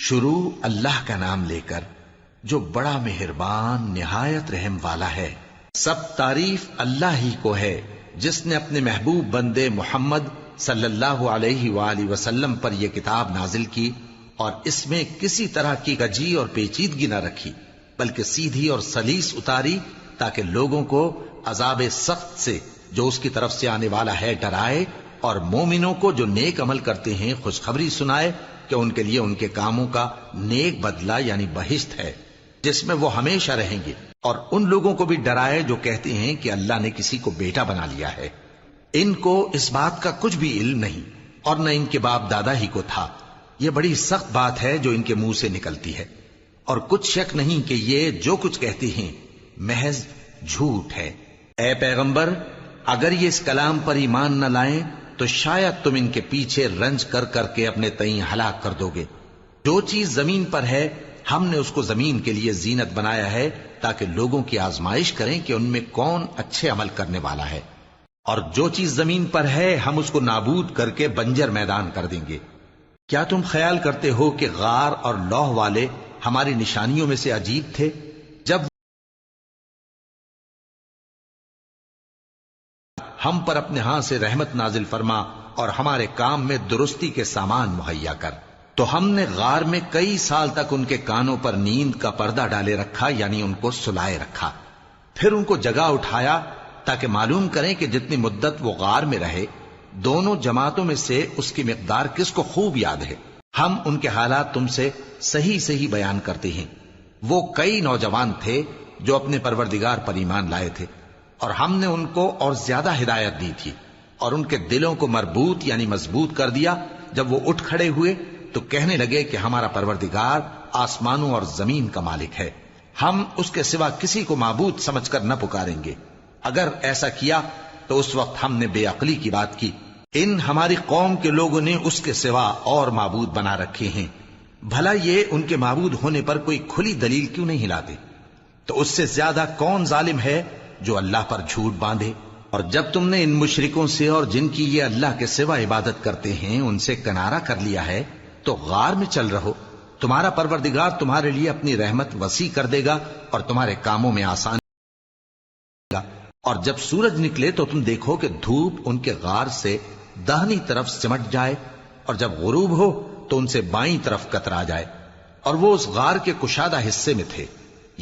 شروع اللہ کا نام لے کر جو بڑا مہربان نہایت رحم والا ہے۔ سب تعریف اللہ ہی کو ہے جس نے اپنے محبوب بندے محمد صلی اللہ علیہ وآلہ وسلم پر یہ کتاب نازل کی اور اس میں کسی طرح کی گجی اور پیچیدگی نہ رکھی، بلکہ سیدھی اور سلیس اتاری تاکہ لوگوں کو عذاب سخت سے جو اس کی طرف سے آنے والا ہے ڈرائے، اور مومنوں کو جو نیک عمل کرتے ہیں خوشخبری سنائے کہ ان کے لیے ان کے کاموں کا نیک بدلہ یعنی بہشت ہے جس میں وہ ہمیشہ رہیں گے، اور ان لوگوں کو بھی ڈرائے جو کہتے ہیں کہ اللہ نے کسی کو بیٹا بنا لیا ہے۔ ان کو اس بات کا کچھ بھی علم نہیں اور نہ ان کے باپ دادا ہی کو تھا۔ یہ بڑی سخت بات ہے جو ان کے منہ سے نکلتی ہے، اور کچھ شک نہیں کہ یہ جو کچھ کہتے ہیں محض جھوٹ ہے۔ اے پیغمبر، اگر یہ اس کلام پر ایمان نہ لائیں تو شاید تم ان کے پیچھے رنج کر کر کے اپنے تئیں ہلاک کر دو گے۔ جو چیز زمین پر ہے ہم نے اس کو زمین کے لیے زینت بنایا ہے تاکہ لوگوں کی آزمائش کریں کہ ان میں کون اچھے عمل کرنے والا ہے، اور جو چیز زمین پر ہے ہم اس کو نابود کر کے بنجر میدان کر دیں گے۔ کیا تم خیال کرتے ہو کہ غار اور لوح والے ہماری نشانیوں میں سے عجیب تھے؟ جب ہم پر اپنے ہاں سے رحمت نازل فرما اور ہمارے کام میں درستی کے سامان مہیا کر، تو ہم نے غار میں کئی سال تک ان کے کانوں پر نیند کا پردہ ڈالے رکھا، یعنی ان کو سلائے رکھا، پھر ان کو جگہ اٹھایا تاکہ معلوم کریں کہ جتنی مدت وہ غار میں رہے دونوں جماعتوں میں سے اس کی مقدار کس کو خوب یاد ہے۔ ہم ان کے حالات تم سے صحیح صحیح بیان کرتے ہیں۔ وہ کئی نوجوان تھے جو اپنے پروردگار پر ایمان لائے تھے، اور ہم نے ان کو اور زیادہ ہدایت دی تھی، اور ان کے دلوں کو مربوط یعنی مضبوط کر دیا۔ جب وہ اٹھ کھڑے ہوئے تو کہنے لگے کہ ہمارا پروردگار آسمانوں اور زمین کا مالک ہے، ہم اس کے سوا کسی کو معبود سمجھ کر نہ پکاریں گے۔ اگر ایسا کیا تو اس وقت ہم نے بے عقلی کی بات کی۔ ان ہماری قوم کے لوگوں نے اس کے سوا اور معبود بنا رکھے ہیں، بھلا یہ ان کے معبود ہونے پر کوئی کھلی دلیل کیوں نہیں لاتے؟ تو اس سے زیادہ کون ظالم ہے جو اللہ پر جھوٹ باندھے؟ اور جب تم نے ان مشرکوں سے اور جن کی یہ اللہ کے سوا عبادت کرتے ہیں ان سے کنارہ کر لیا ہے تو غار میں چل رہو، تمہارا پروردگار تمہارے لیے اپنی رحمت وسیع کر دے گا اور تمہارے کاموں میں آسان گا۔ اور جب سورج نکلے تو تم دیکھو کہ دھوپ ان کے غار سے داہنی طرف سمٹ جائے، اور جب غروب ہو تو ان سے بائیں طرف کترا جائے، اور وہ اس غار کے کشادہ حصے میں تھے۔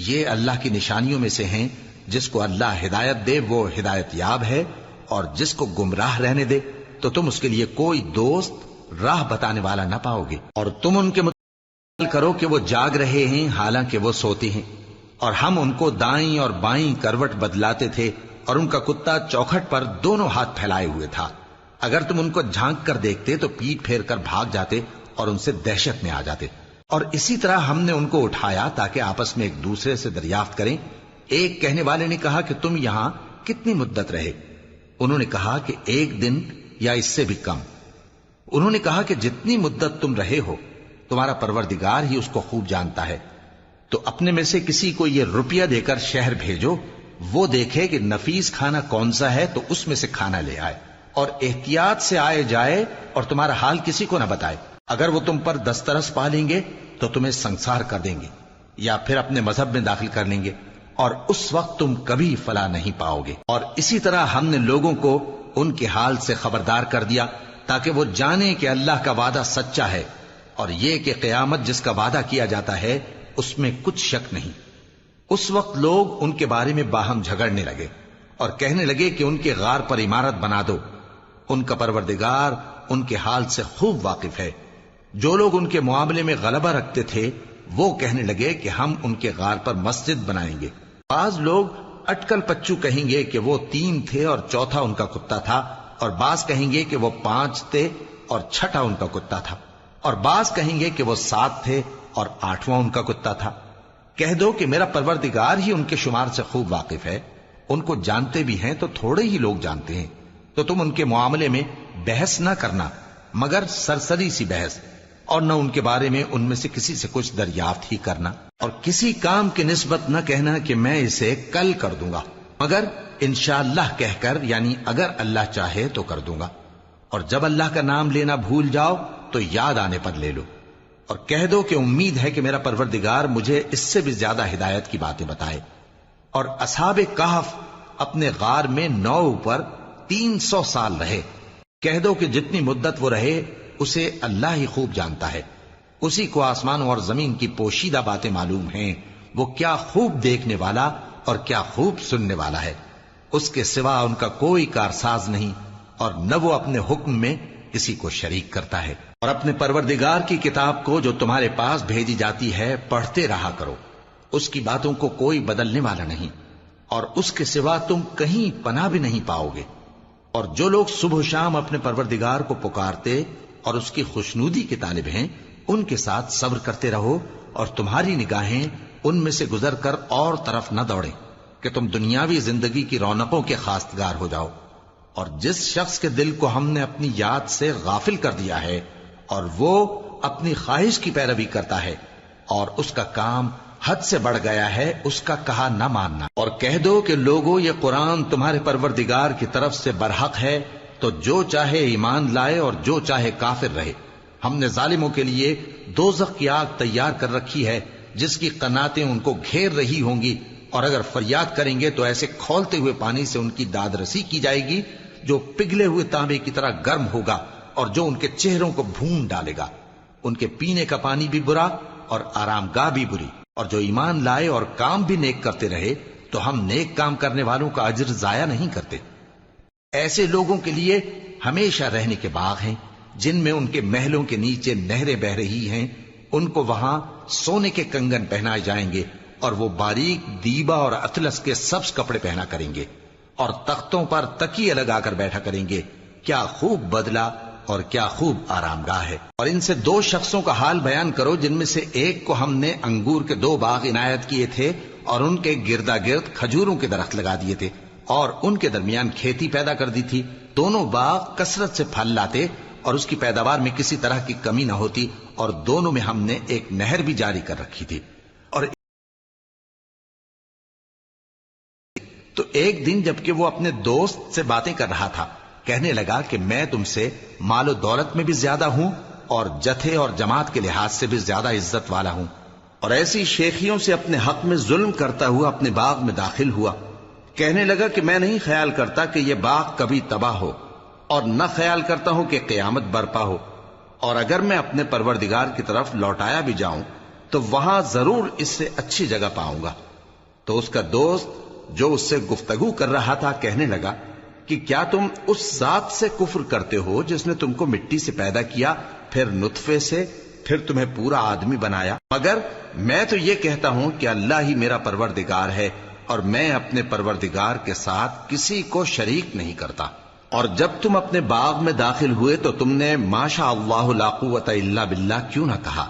یہ اللہ کی نشانیوں میں سے ہیں، جس کو اللہ ہدایت دے وہ ہدایت یاب ہے، اور جس کو گمراہ رہنے دے تو تم اس کے لیے کوئی دوست راہ بتانے والا نہ پاؤ گے۔ اور تم ان کے متعلق کرو کہ وہ جاگ رہے ہیں حالانکہ وہ سوتے ہیں، اور ہم ان کو دائیں اور بائیں کروٹ بدلاتے تھے، اور ان کا کتا چوکھٹ پر دونوں ہاتھ پھیلائے ہوئے تھا۔ اگر تم ان کو جھانک کر دیکھتے تو پیٹ پھیر کر بھاگ جاتے اور ان سے دہشت میں آ جاتے۔ اور اسی طرح ہم نے ان کو اٹھایا تاکہ آپس میں ایک دوسرے سے دریافت کریں۔ ایک کہنے والے نے کہا کہ تم یہاں کتنی مدت رہے؟ انہوں نے کہا کہ 1 دن یا اس سے بھی کم۔ انہوں نے کہا کہ جتنی مدت تم رہے ہو تمہارا پروردگار ہی اس کو خوب جانتا ہے، تو اپنے میں سے کسی کو یہ روپیہ دے کر شہر بھیجو، وہ دیکھے کہ نفیس کھانا کون سا ہے تو اس میں سے کھانا لے آئے، اور احتیاط سے آئے جائے اور تمہارا حال کسی کو نہ بتائے۔ اگر وہ تم پر دسترس پا لیں گے تو تمہیں سنسار کر دیں گے یا پھر اپنے مذہب میں داخل کر لیں گے، اور اس وقت تم کبھی فلاح نہیں پاؤ گے۔ اور اسی طرح ہم نے لوگوں کو ان کے حال سے خبردار کر دیا تاکہ وہ جانیں کہ اللہ کا وعدہ سچا ہے، اور یہ کہ قیامت جس کا وعدہ کیا جاتا ہے اس میں کچھ شک نہیں۔ اس وقت لوگ ان کے بارے میں باہم جھگڑنے لگے اور کہنے لگے کہ ان کے غار پر عمارت بنا دو۔ ان کا پروردگار ان کے حال سے خوب واقف ہے۔ جو لوگ ان کے معاملے میں غلبہ رکھتے تھے وہ کہنے لگے کہ ہم ان کے غار پر مسجد بنائیں گے۔ بعض لوگ اٹکل پچو کہیں گے کہ وہ 3 تھے اور چوتھا ان کا کتا تھا، اور بعض کہیں گے کہ وہ 5 تھے اور چھٹا ان کا کتا تھا، اور بعض کہیں گے کہ وہ 7 تھے اور 8واں ان کا کتا تھا۔ کہہ دو کہ میرا پروردگار ہی ان کے شمار سے خوب واقف ہے، ان کو جانتے بھی ہیں تو تھوڑے ہی لوگ جانتے ہیں۔ تو تم ان کے معاملے میں بحث نہ کرنا مگر سرسری سی بحث، اور نہ ان کے بارے میں ان میں سے کسی سے کچھ دریافت ہی کرنا، اور کسی کام کی نسبت نہ کہنا کہ میں اسے کل کر دوں گا، مگر انشاءاللہ کہہ کر یعنی اگر اللہ چاہے تو کر دوں گا۔ اور جب اللہ کا نام لینا بھول جاؤ تو یاد آنے پر لے لو۔ اور کہہ دو کہ امید ہے کہ میرا پروردگار مجھے اس سے بھی زیادہ ہدایت کی باتیں بتائے۔ اور اصحاب کہف اپنے غار میں 9 اوپر 300 سال رہے۔ کہہ دو کہ جتنی مدت وہ رہے اسے اللہ ہی خوب جانتا ہے، اسی کو آسمانوں اور زمین کی پوشیدہ باتیں معلوم ہیں، وہ کیا خوب دیکھنے والا اور کیا خوب سننے والا ہے۔ اس کے سوا ان کا کوئی کارساز نہیں، اور نہ وہ اپنے حکم میں کسی کو شریک کرتا ہے۔ اور اپنے پروردگار کی کتاب کو جو تمہارے پاس بھیجی جاتی ہے پڑھتے رہا کرو، اس کی باتوں کو کوئی بدلنے والا نہیں، اور اس کے سوا تم کہیں پناہ بھی نہیں پاؤ گے۔ اور جو لوگ صبح و شام اپنے پروردگار کو پکارتے اور اس کی خوشنودی کے طالب ہیں، ان کے ساتھ صبر کرتے رہو، اور تمہاری نگاہیں ان میں سے گزر کر اور طرف نہ دوڑیں کہ تم دنیاوی زندگی کی رونقوں کے خواستگار ہو جاؤ۔ اور جس شخص کے دل کو ہم نے اپنی یاد سے غافل کر دیا ہے اور وہ اپنی خواہش کی پیروی کرتا ہے اور اس کا کام حد سے بڑھ گیا ہے، اس کا کہا نہ ماننا۔ اور کہہ دو کہ لوگوں، یہ قرآن تمہارے پروردگار کی طرف سے برحق ہے، تو جو چاہے ایمان لائے اور جو چاہے کافر رہے۔ ہم نے ظالموں کے لیے دوزخ کی آگ تیار کر رکھی ہے جس کی قناتیں ان کو گھیر رہی ہوں گی، اور اگر فریاد کریں گے تو ایسے کھولتے ہوئے پانی سے ان کی داد رسی کی جائے گی جو پگھلے ہوئے تانبے کی طرح گرم ہوگا، اور جو ان کے چہروں کو بھون ڈالے گا۔ ان کے پینے کا پانی بھی برا اور آرام گاہ بھی بری۔ اور جو ایمان لائے اور کام بھی نیک کرتے رہے تو ہم نیک کام کرنے والوں کا اجر ضائع نہیں کرتے۔ ایسے لوگوں کے لیے ہمیشہ رہنے کے باغ ہیں جن میں ان کے محلوں کے نیچے نہریں بہ رہی ہیں، ان کو وہاں سونے کے کنگن پہنائے جائیں گے، اور وہ باریک دیبا اور اطلس کے سبز کپڑے پہنا کریں گے، اور تختوں پر تکیے لگا کر بیٹھا کریں گے۔ کیا خوب بدلہ اور کیا خوب آرام گاہ ہے۔ اور ان سے 2 شخصوں کا حال بیان کرو جن میں سے ایک کو ہم نے انگور کے 2 باغ عنایت کیے تھے اور ان کے گردا گرد کھجوروں کے درخت لگا دیے تھے، اور ان کے درمیان کھیتی پیدا کر دی تھی۔ دونوں باغ کثرت سے پھل لاتے اور اس کی پیداوار میں کسی طرح کی کمی نہ ہوتی، اور دونوں میں ہم نے ایک نہر بھی جاری کر رکھی تھی۔ اور تو ایک دن جبکہ وہ اپنے دوست سے باتیں کر رہا تھا، کہنے لگا کہ میں تم سے مال و دولت میں بھی زیادہ ہوں اور جتھے اور جماعت کے لحاظ سے بھی زیادہ عزت والا ہوں، اور ایسی شیخیوں سے اپنے حق میں ظلم کرتا ہوا اپنے باغ میں داخل ہوا۔ کہنے لگا کہ میں نہیں خیال کرتا کہ یہ باغ کبھی تباہ ہو، اور نہ خیال کرتا ہوں کہ قیامت برپا ہو، اور اگر میں اپنے پروردگار کی طرف لوٹایا بھی جاؤں تو وہاں ضرور اس سے اچھی جگہ پاؤں گا۔ تو اس کا دوست جو اس سے گفتگو کر رہا تھا کہنے لگا کہ کیا تم اس ذات سے کفر کرتے ہو جس نے تم کو مٹی سے پیدا کیا، پھر نطفے سے، پھر تمہیں پورا آدمی بنایا؟ مگر میں تو یہ کہتا ہوں کہ اللہ ہی میرا پروردگار ہے، اور میں اپنے پروردگار کے ساتھ کسی کو شریک نہیں کرتا۔ اور جب تم اپنے باغ میں داخل ہوئے تو تم نے ما شاء اللہ لا قوت الا باللہ کیوں نہ کہا؟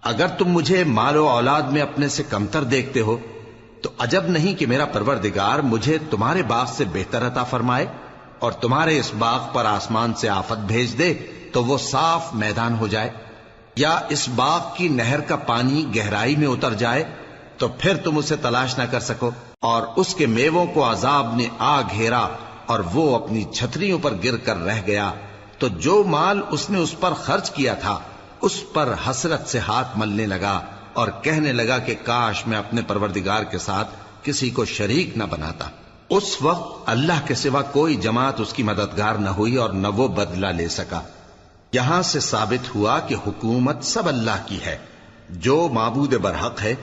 اگر تم مجھے مال و اولاد میں اپنے سے کمتر دیکھتے ہو تو عجب نہیں کہ میرا پروردگار مجھے تمہارے باغ سے بہتر عطا فرمائے، اور تمہارے اس باغ پر آسمان سے آفت بھیج دے تو وہ صاف میدان ہو جائے، یا اس باغ کی نہر کا پانی گہرائی میں اتر جائے تو پھر تم اسے تلاش نہ کر سکو، اور اس کے میووں کو عذاب نے آ گھیرا اور وہ اپنی چھتریوں پر گر کر رہ گیا، تو جو مال اس نے اس پر خرچ کیا تھا اس پر حسرت سے ہاتھ ملنے لگا اور کہنے لگا کہ کاش میں اپنے پروردگار کے ساتھ کسی کو شریک نہ بناتا۔ اس وقت اللہ کے سوا کوئی جماعت اس کی مددگار نہ ہوئی اور نہ وہ بدلہ لے سکا۔ یہاں سے ثابت ہوا کہ حکومت سب اللہ کی ہے، جو معبود برحق ہے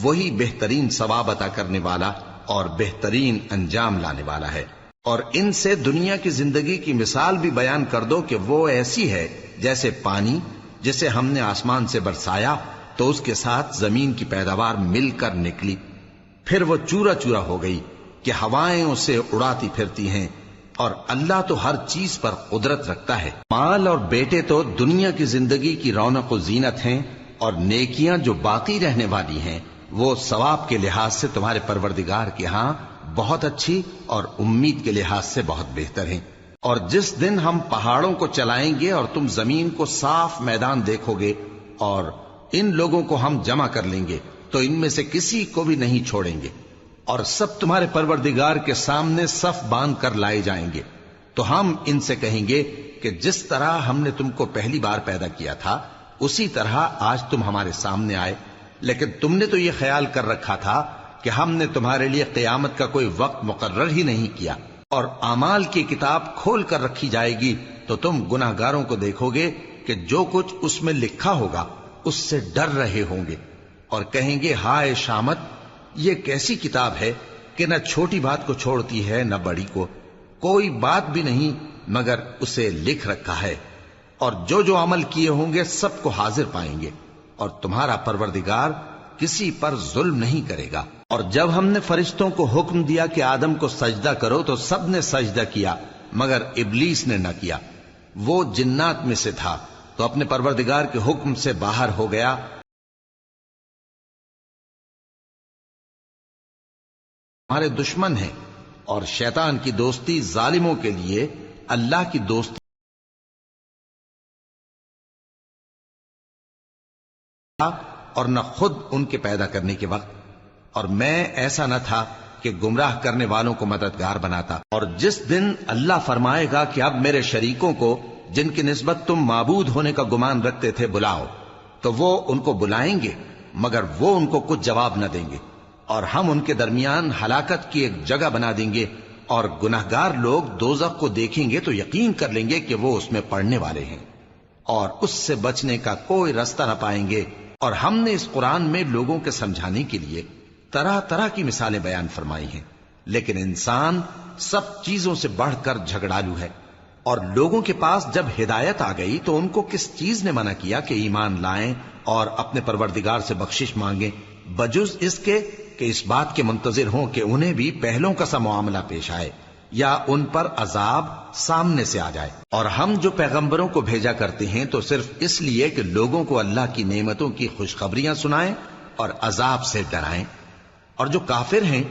وہی بہترین ثواب عطا کرنے والا اور بہترین انجام لانے والا ہے۔ اور ان سے دنیا کی زندگی کی مثال بھی بیان کر دو کہ وہ ایسی ہے جیسے پانی جسے ہم نے آسمان سے برسایا تو اس کے ساتھ زمین کی پیداوار مل کر نکلی، پھر وہ چورا چورا ہو گئی کہ ہوائیں اسے اڑاتی پھرتی ہیں، اور اللہ تو ہر چیز پر قدرت رکھتا ہے۔ مال اور بیٹے تو دنیا کی زندگی کی رونق و زینت ہیں، اور نیکیاں جو باقی رہنے والی ہیں وہ ثواب کے لحاظ سے تمہارے پروردگار کے ہاں بہت اچھی اور امید کے لحاظ سے بہت بہتر ہیں۔ اور جس دن ہم پہاڑوں کو چلائیں گے اور تم زمین کو صاف میدان دیکھو گے، اور ان لوگوں کو ہم جمع کر لیں گے تو ان میں سے کسی کو بھی نہیں چھوڑیں گے، اور سب تمہارے پروردگار کے سامنے صف باندھ کر لائے جائیں گے، تو ہم ان سے کہیں گے کہ جس طرح ہم نے تم کو پہلی بار پیدا کیا تھا اسی طرح آج تم ہمارے سامنے آئے، لیکن تم نے تو یہ خیال کر رکھا تھا کہ ہم نے تمہارے لیے قیامت کا کوئی وقت مقرر ہی نہیں کیا، اور اعمال کی کتاب کھول کر رکھی جائے گی تو تم گناہگاروں کو دیکھو گے کہ جو کچھ اس میں لکھا ہوگا اس سے ڈر رہے ہوں گے، اور کہیں گے ہائے شامت، یہ کیسی کتاب ہے کہ نہ چھوٹی بات کو چھوڑتی ہے نہ بڑی کو، کوئی بات بھی نہیں مگر اسے لکھ رکھا ہے، اور جو جو عمل کیے ہوں گے سب کو حاضر پائیں گے، اور تمہارا پروردگار کسی پر ظلم نہیں کرے گا۔ اور جب ہم نے فرشتوں کو حکم دیا کہ آدم کو سجدہ کرو تو سب نے سجدہ کیا مگر ابلیس نے نہ کیا، وہ جنات میں سے تھا تو اپنے پروردگار کے حکم سے باہر ہو گیا۔ ہمارے دشمن ہیں، اور شیطان کی دوستی ظالموں کے لیے اللہ کی دوستی اور نہ خود ان کے پیدا کرنے کے وقت، اور میں ایسا نہ تھا کہ گمراہ کرنے والوں کو مددگار بناتا۔ اور جس دن اللہ فرمائے گا کہ اب میرے شریکوں کو جن کی نسبت تم معبود ہونے کا گمان رکھتے تھے بلاؤ، تو وہ ان کو بلائیں گے مگر وہ ان کو کچھ جواب نہ دیں گے، اور ہم ان کے درمیان ہلاکت کی ایک جگہ بنا دیں گے، اور گناہگار لوگ دوزخ کو دیکھیں گے تو یقین کر لیں گے کہ وہ اس میں پڑنے والے ہیں، اور اس سے بچنے کا کوئی راستہ نہ پائیں گے۔ اور ہم نے اس قرآن میں لوگوں کے سمجھانے کے لیے طرح طرح کی مثالیں بیان فرمائی ہیں، لیکن انسان سب چیزوں سے بڑھ کر جھگڑالو ہے، اور لوگوں کے پاس جب ہدایت آ گئی تو ان کو کس چیز نے منع کیا کہ ایمان لائیں اور اپنے پروردگار سے بخشش مانگیں، بجز اس کے کہ اس بات کے منتظر ہوں کہ انہیں بھی پہلوں کا سا معاملہ پیش آئے یا ان پر عذاب سامنے سے آ جائے۔ اور ہم جو پیغمبروں کو بھیجا کرتے ہیں تو صرف اس لیے کہ لوگوں کو اللہ کی نعمتوں کی خوشخبریاں سنائیں اور عذاب سے ڈرائیں، اور جو کافر ہیں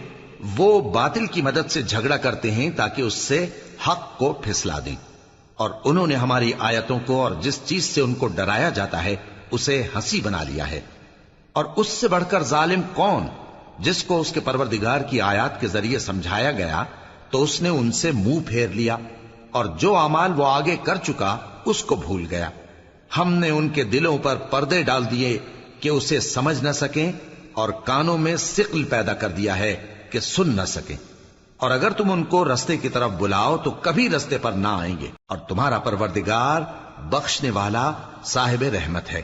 وہ باطل کی مدد سے جھگڑا کرتے ہیں تاکہ اس سے حق کو پھسلا دیں، اور انہوں نے ہماری آیتوں کو اور جس چیز سے ان کو ڈرایا جاتا ہے اسے ہنسی بنا لیا ہے۔ اور اس سے بڑھ کر ظالم کون، جس کو اس کے پروردگار کی آیات کے ذریعے سمجھایا گیا تو اس نے ان سے منہ پھیر لیا، اور جو اعمال وہ آگے کر چکا اس کو بھول گیا۔ ہم نے ان کے دلوں پر پردے ڈال دیے کہ اسے سمجھ نہ سکیں، اور کانوں میں ثقل پیدا کر دیا ہے کہ سن نہ سکیں، اور اگر تم ان کو رستے کی طرف بلاؤ تو کبھی رستے پر نہ آئیں گے، اور تمہارا پروردگار بخشنے والا صاحب رحمت ہے۔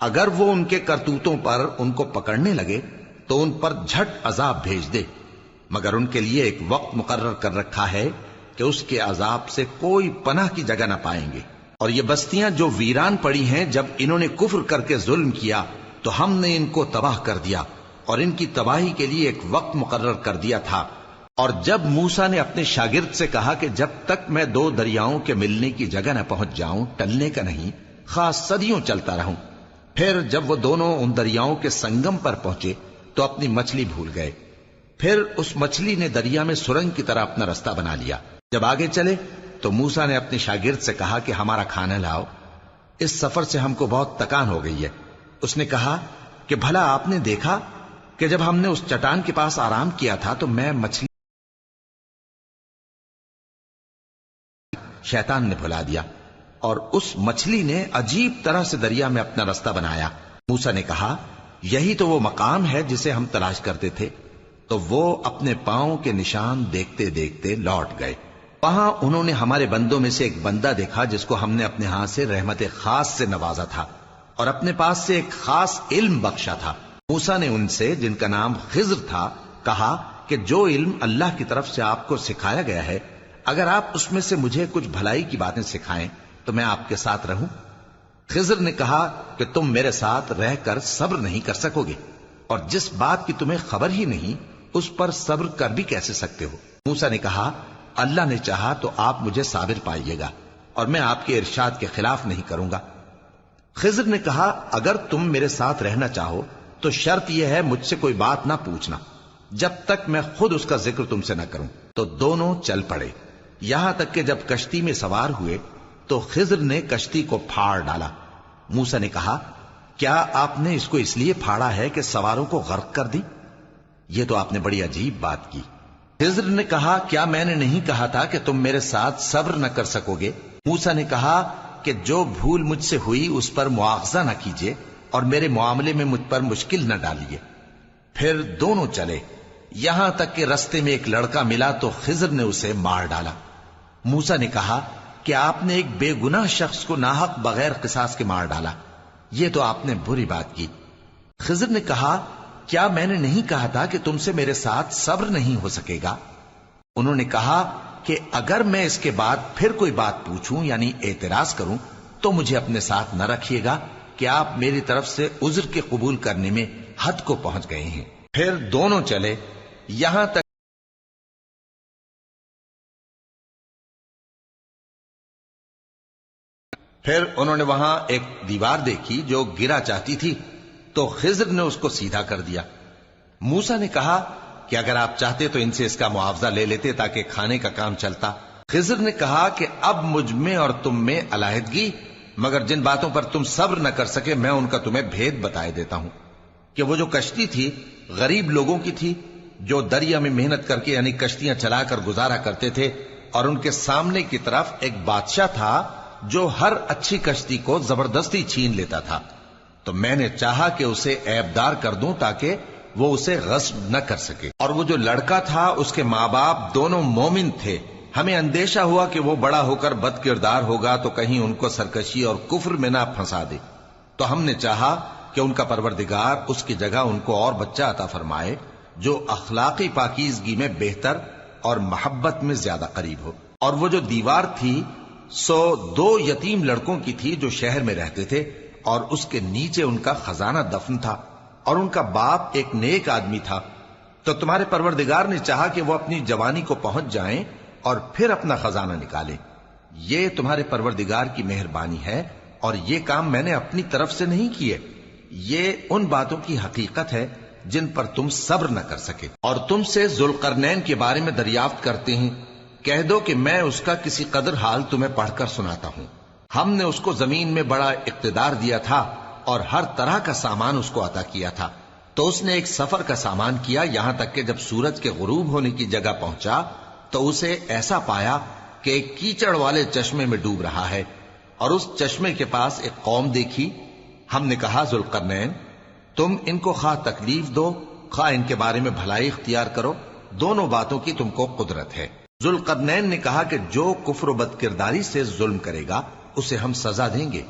اگر وہ ان کے کرتوتوں پر ان کو پکڑنے لگے تو ان پر جھٹ عذاب بھیج دے، مگر ان کے لیے ایک وقت مقرر کر رکھا ہے کہ اس کے عذاب سے کوئی پناہ کی جگہ نہ پائیں گے۔ اور یہ بستیاں جو ویران پڑی ہیں، جب انہوں نے کفر کر کے ظلم کیا تو ہم نے ان کو تباہ کر دیا، اور ان کی تباہی کے لیے ایک وقت مقرر کر دیا تھا۔ اور جب موسیٰ نے اپنے شاگرد سے کہا کہ جب تک میں دو دریاؤں کے ملنے کی جگہ نہ پہنچ جاؤں ٹلنے کا نہیں، خاص صدیوں چلتا رہوں، پھر جب وہ دونوں ان دریاؤں کے سنگم پر پہنچے تو اپنی مچھلی بھول گئے، پھر اس مچھلی نے دریا میں سرنگ کی طرح اپنا راستہ بنا لیا۔ جب آگے چلے تو موسیٰ نے اپنے شاگرد سے کہا کہ ہمارا کھانا لاؤ، اس سفر سے ہم کو بہت تکان ہو گئی ہے۔ اس نے کہا کہ بھلا آپ نے دیکھا کہ جب ہم نے اس چٹان کے پاس آرام کیا تھا تو میں مچھلی شیطان نے بھلا دیا، اور اس مچھلی نے عجیب طرح سے دریا میں اپنا راستہ بنایا۔ موسیٰ نے کہا یہی تو وہ مقام ہے جسے ہم تلاش کرتے تھے، تو وہ اپنے پاؤں کے نشان دیکھتے دیکھتے لوٹ گئے۔ وہاں انہوں نے ہمارے بندوں میں سے ایک بندہ دیکھا جس کو ہم نے اپنے ہاتھ سے رحمت خاص سے نوازا تھا اور اپنے پاس سے ایک خاص علم بخشا تھا۔ موسیٰ نے ان سے، جن کا نام خضر تھا، کہا کہ جو علم اللہ کی طرف سے آپ کو سکھایا گیا ہے، اگر آپ اس میں سے مجھے کچھ بھلائی کی باتیں سکھائیں تو میں آپ کے ساتھ رہوں۔ خضر نے کہا کہ تم میرے ساتھ رہ کر صبر نہیں کر سکو گے، اور جس بات کی تمہیں خبر ہی نہیں اس پر صبر کر بھی کیسے سکتے ہو؟ موسیٰ نے کہا اللہ نے چاہا تو آپ مجھے صابر پائیے گا، اور میں آپ کے ارشاد کے خلاف نہیں کروں گا۔ خضر نے کہا اگر تم میرے ساتھ رہنا چاہو تو شرط یہ ہے مجھ سے کوئی بات نہ پوچھنا جب تک میں خود اس کا ذکر تم سے نہ کروں۔ تو دونوں چل پڑے، یہاں تک کہ جب کشتی میں سوار ہوئے تو خضر نے کشتی کو پھاڑ ڈالا۔ موسیٰ نے کہا کیا آپ نے اس کو اس لیے پھاڑا ہے کہ سواروں کو غرق کر دی؟ یہ تو آپ نے بڑی عجیب بات کی۔ خضر نے کہا کیا میں نے نہیں کہا تھا کہ تم میرے ساتھ صبر نہ کر سکو گے؟ موسیٰ نے کہا کہ جو بھول مجھ سے ہوئی اس پر مواخذہ نہ کیجیے اور میرے معاملے میں مجھ پر مشکل نہ ڈالیے۔ پھر دونوں چلے، یہاں تک کہ رستے میں ایک لڑکا ملا تو خضر نے اسے مار ڈالا۔ موسیٰ نے کہا کہ آپ نے ایک بے گناہ شخص کو ناحق بغیر قصاص کے مار ڈالا، یہ تو آپ نے بری بات کی۔ خضر نے کہا کیا میں نے نہیں کہا تھا کہ تم سے میرے ساتھ صبر نہیں ہو سکے گا؟ انہوں نے کہا کہ اگر میں اس کے بعد پھر کوئی بات پوچھوں یعنی اعتراض کروں تو مجھے اپنے ساتھ نہ رکھیے گا کہ آپ میری طرف سے عذر کے قبول کرنے میں حد کو پہنچ گئے ہیں۔ پھر دونوں چلے، یہاں تک پھر انہوں نے وہاں ایک دیوار دیکھی جو گرا چاہتی تھی تو خضر نے اس کو سیدھا کر دیا۔ موسیٰ نے کہا کہ اگر آپ چاہتے تو ان سے اس کا معاوضہ لے لیتے تاکہ کھانے کا کام چلتا۔ خضر نے کہا کہ اب مجھ میں اور تم میں علیحدگی، مگر جن باتوں پر تم صبر نہ کر سکے میں ان کا تمہیں بھید بتائے دیتا ہوں کہ وہ جو کشتی تھی غریب لوگوں کی تھی جو دریا میں محنت کر کے یعنی کشتیاں چلا کر گزارا کرتے تھے، اور ان کے سامنے کی طرف ایک بادشاہ تھا جو ہر اچھی کشتی کو زبردستی چھین لیتا تھا، تو میں نے چاہا کہ اسے عیبدار کر دوں تاکہ وہ اسے غصب نہ کر سکے۔ اور وہ جو لڑکا تھا اس کے ماں باپ دونوں مومن تھے، ہمیں اندیشہ ہوا کہ وہ بڑا ہو کر بد کردار ہوگا تو کہیں ان کو سرکشی اور کفر میں نہ پھنسا دے، تو ہم نے چاہا کہ ان کا پروردگار اس کی جگہ ان کو اور بچہ عطا فرمائے جو اخلاقی پاکیزگی میں بہتر اور محبت میں زیادہ قریب ہو۔ اور وہ جو دیوار تھی سو 2 یتیم لڑکوں کی تھی جو شہر میں رہتے تھے، اور اس کے نیچے ان کا خزانہ دفن تھا، اور ان کا باپ ایک نیک آدمی تھا۔ تو تمہارے پروردگار نے چاہا کہ وہ اپنی جوانی کو پہنچ جائیں اور پھر اپنا خزانہ نکالے۔ یہ تمہارے پروردگار کی مہربانی ہے، اور یہ کام میں نے اپنی طرف سے نہیں کیے، یہ ان باتوں کی حقیقت ہے جن پر تم صبر نہ کر سکے۔ اور تم سے ذوالقرنین کے بارے میں دریافت کرتے ہیں، کہہ دو کہ میں اس کا کسی قدر حال تمہیں پڑھ کر سناتا ہوں۔ ہم نے اس کو زمین میں بڑا اقتدار دیا تھا اور ہر طرح کا سامان اس کو عطا کیا تھا، تو اس نے ایک سفر کا سامان کیا، یہاں تک کہ جب سورج کے غروب ہونے کی جگہ پہنچا تو اسے ایسا پایا کہ ایک کیچڑ والے چشمے میں ڈوب رہا ہے، اور اس چشمے کے پاس ایک قوم دیکھی۔ ہم نے کہا ذوالقرنین تم ان کو خواہ تکلیف دو خواہ ان کے بارے میں بھلائی اختیار کرو، دونوں باتوں کی تم کو قدرت ہے۔ ذوالقرنین نے کہا کہ جو کفر و بد کرداری سے ظلم کرے گا اسے ہم سزا دیں گے،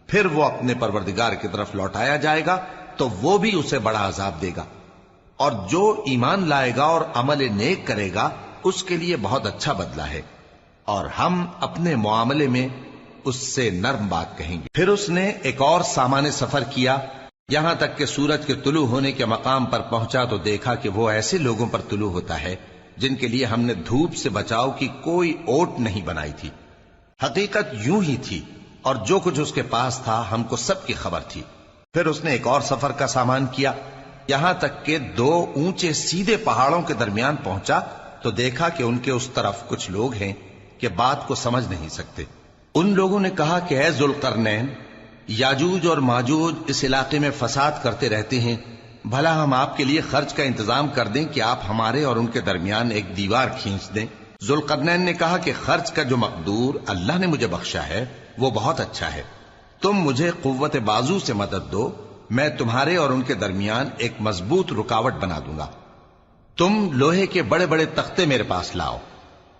پھر وہ اپنے پروردگار کی طرف لوٹایا جائے گا تو وہ بھی اسے بڑا عذاب دے گا، اور جو ایمان لائے گا اور عمل نیک کرے گا اس کے لیے بہت اچھا بدلہ ہے، اور ہم اپنے معاملے میں اس سے نرم بات کہیں گے۔ پھر اس نے ایک اور سامان سفر کیا، یہاں تک کہ سورج کے طلوع ہونے کے مقام پر پہنچا تو دیکھا کہ وہ ایسے لوگوں پر طلوع ہوتا ہے جن کے لیے ہم نے دھوپ سے بچاؤ کی کوئی اوٹ نہیں بنائی تھی۔ حقیقت یوں ہی تھی، اور جو کچھ اس کے پاس تھا ہم کو سب کی خبر تھی۔ پھر اس نے ایک اور سفر کا سامان کیا، یہاں تک کہ 2 اونچے سیدھے پہاڑوں کے درمیان پہنچا تو دیکھا کہ ان کے اس طرف کچھ لوگ ہیں کہ بات کو سمجھ نہیں سکتے۔ ان لوگوں نے کہا کہ اے ذوالقرنین، یاجوج اور ماجوج اس علاقے میں فساد کرتے رہتے ہیں، بھلا ہم آپ کے لیے خرچ کا انتظام کر دیں کہ آپ ہمارے اور ان کے درمیان ایک دیوار کھینچ دیں۔ ذوالقرنین نے کہا کہ خرچ کا جو مقدور اللہ نے مجھے بخشا ہے وہ بہت اچھا ہے، تم مجھے قوت بازو سے مدد دو، میں تمہارے اور ان کے درمیان ایک مضبوط رکاوٹ بنا دوں گا۔ تم لوہے کے بڑے بڑے تختے میرے پاس لاؤ۔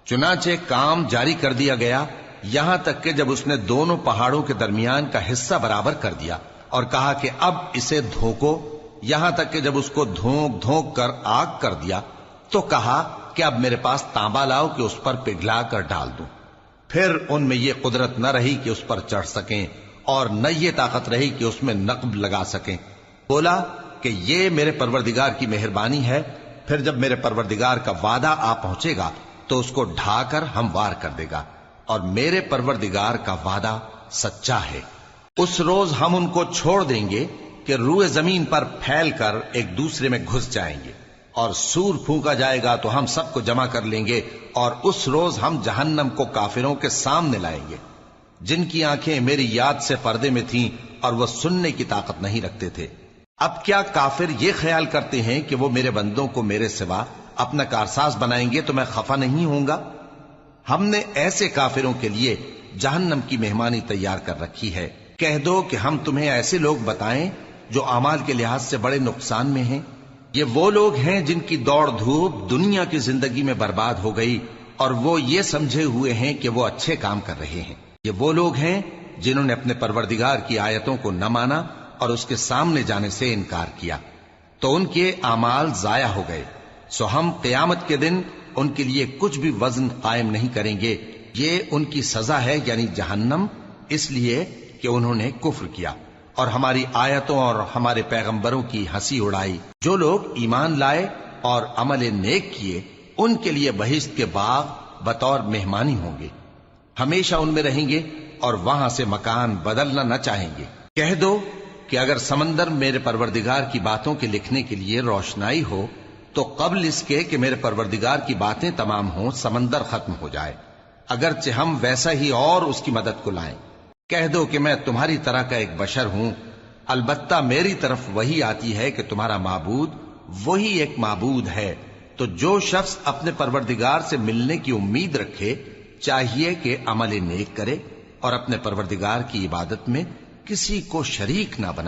چنانچہ کام جاری کر دیا گیا، یہاں تک کہ جب اس نے دونوں پہاڑوں کے درمیان کا حصہ برابر کر دیا اور کہا کہ اب اسے دھوکو، یہاں تک کہ جب اس کو دھونک دھونک کر آگ کر دیا تو کہا کہ اب میرے پاس تانبا لاؤ کہ اس پر پگھلا کر ڈال دوں۔ پھر ان میں یہ قدرت نہ رہی کہ اس پر چڑھ سکیں، اور نہ یہ طاقت رہی کہ اس میں نقب لگا سکیں۔ بولا کہ یہ میرے پروردگار کی مہربانی ہے، پھر جب میرے پروردگار کا وعدہ آ پہنچے گا تو اس کو ڈھا کر ہموار کر دے گا، اور میرے پروردگار کا وعدہ سچا ہے۔ اس روز ہم ان کو چھوڑ دیں گے کہ روئے زمین پر پھیل کر ایک دوسرے میں گھس جائیں گے، اور سور پھونکا جائے گا تو ہم سب کو جمع کر لیں گے، اور اس روز ہم جہنم کو کافروں کے سامنے لائیں گے جن کی آنکھیں میری یاد سے پردے میں تھیں اور وہ سننے کی طاقت نہیں رکھتے تھے۔ اب کیا کافر یہ خیال کرتے ہیں کہ وہ میرے بندوں کو میرے سوا اپنا کارساز بنائیں گے تو میں خفا نہیں ہوں گا؟ ہم نے ایسے کافروں کے لیے جہنم کی مہمانی تیار کر رکھی ہے۔ کہہ دو کہ ہم تمہیں ایسے لوگ بتائیں جو اعمال کے لحاظ سے بڑے نقصان میں ہیں؟ یہ وہ لوگ ہیں جن کی دوڑ دھوپ دنیا کی زندگی میں برباد ہو گئی اور وہ یہ سمجھے ہوئے ہیں کہ وہ اچھے کام کر رہے ہیں۔ یہ وہ لوگ ہیں جنہوں نے اپنے پروردگار کی آیتوں کو نہ مانا اور اس کے سامنے جانے سے انکار کیا، تو ان کے اعمال ضائع ہو گئے۔ سو ہم قیامت کے دن ان کے لیے کچھ بھی وزن قائم نہیں کریں گے۔ یہ ان کی سزا ہے، یعنی جہنم، اس لیے کہ انہوں نے کفر کیا اور ہماری آیتوں اور ہمارے پیغمبروں کی ہنسی اڑائی۔ جو لوگ ایمان لائے اور عمل نیک کیے ان کے لیے بہشت کے باغ بطور مہمانی ہوں گے، ہمیشہ ان میں رہیں گے اور وہاں سے مکان بدلنا نہ چاہیں گے۔ کہہ دو کہ اگر سمندر میرے پروردگار کی باتوں کے لکھنے کے لیے روشنائی ہو تو قبل اس کے کہ میرے پروردگار کی باتیں تمام ہوں سمندر ختم ہو جائے، اگرچہ ہم ویسا ہی اور اس کی مدد کو لائیں۔ کہہ دو کہ میں تمہاری طرح کا ایک بشر ہوں، البتہ میری طرف وہی آتی ہے کہ تمہارا معبود وہی ایک معبود ہے۔ تو جو شخص اپنے پروردگار سے ملنے کی امید رکھے چاہیے کہ عمل نیک کرے اور اپنے پروردگار کی عبادت میں کسی کو شریک نہ بنائے۔